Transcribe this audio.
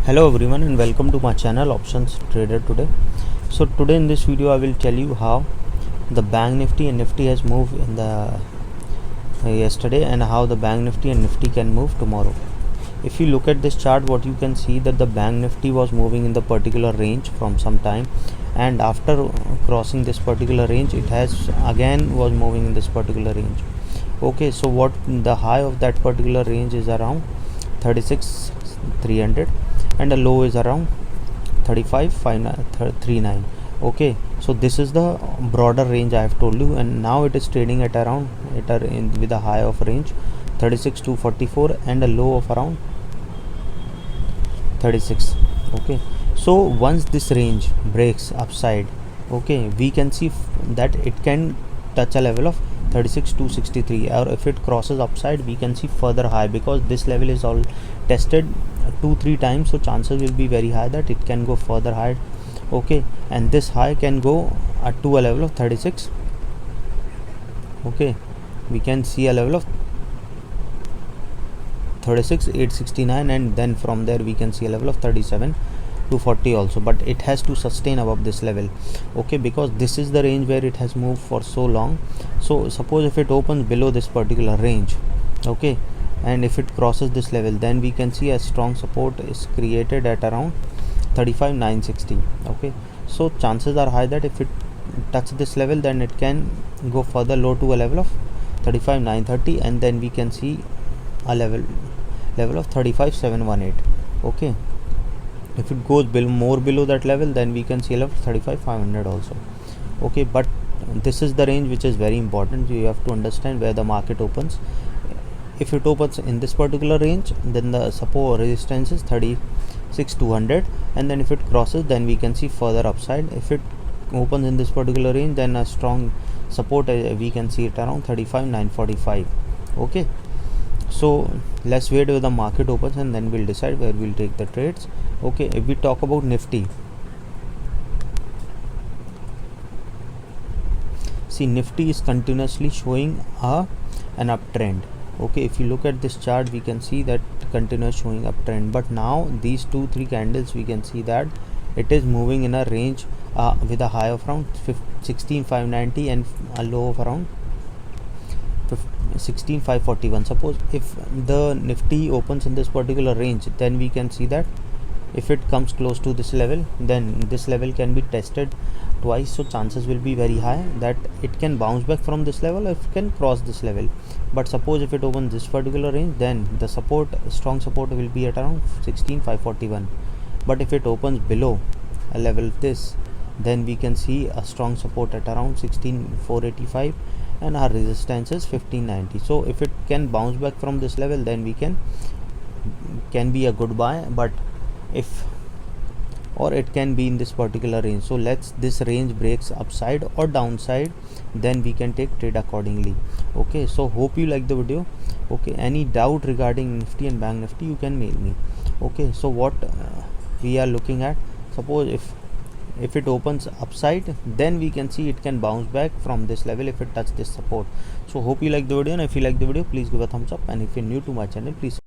Hello everyone and welcome to my channel Options Trader today. So today in this video I will tell you how the Bank Nifty and Nifty has moved in the yesterday and how the Bank Nifty and Nifty can move tomorrow. If you look at this chart, what you can see that the Bank Nifty was moving in the particular range from some time, and after crossing this particular range it has again was moving in this particular range. Okay, so what the high of that particular range is around 36,300 and the low is around 35,539. Okay, so this is the broader range I have told you, and now it is trading at around with a high of range 36,244 and a low of around 36. Okay, so once this range breaks upside, okay, we can see that it can touch a level of 36,263, or if it crosses upside we can see further high, because this level is all tested 2-3 times, so chances will be very high that it can go further high. Okay, and this high can go to a level of 36. Okay, we can see a level of 36,869, and then from there we can see a level of 37,240 also, but it has to sustain above this level. Okay, because this is the range where it has moved for so long. So suppose if it opens below this particular range, okay, and if it crosses this level, then we can see a strong support is created at around 35,960. Okay, so chances are high that if it touches this level, then it can go further low to a level of 35,930, and then we can see a level of 35,718. Okay, if it goes more below that level, then we can see a level of 35,500 also. Okay, but this is the range which is very important. You have to understand where the market opens. If it opens in this particular range, then the support resistance is 36,200, and then if it crosses, then we can see further upside. If it opens in this particular range, then a strong support we can see it around 35,945. Okay, so let's wait till the market opens and then we'll decide where we'll take the trades. Okay, if we talk about Nifty, see, Nifty is continuously showing an uptrend. Okay, if you look at this chart, we can see that continuous showing uptrend, but now these 2-3 candles we can see that it is moving in a range with a high of around 16,590 and a low of around 16,541. Suppose if the Nifty opens in this particular range, then we can see that if it comes close to this level, then this level can be tested twice, so chances will be very high that it can bounce back from this level, or it can cross this level. But suppose if it opens this particular range, then the strong support will be at around 16,541. but if it opens below a level this, then we can see a strong support at around 16,485, and our resistance is 1590. So if it can bounce back from this level, then we can be a good buy, but or it can be in this particular range. So this range breaks upside or downside, then we can take trade accordingly. Okay, so hope you like the video. Okay, any doubt regarding Nifty and Bank Nifty, you can mail me. Okay, so what we are looking at, suppose if it opens upside, then we can see it can bounce back from this level if it touches this support. So hope you like the video, and if you like the video, please give a thumbs up, and if you're new to my channel, please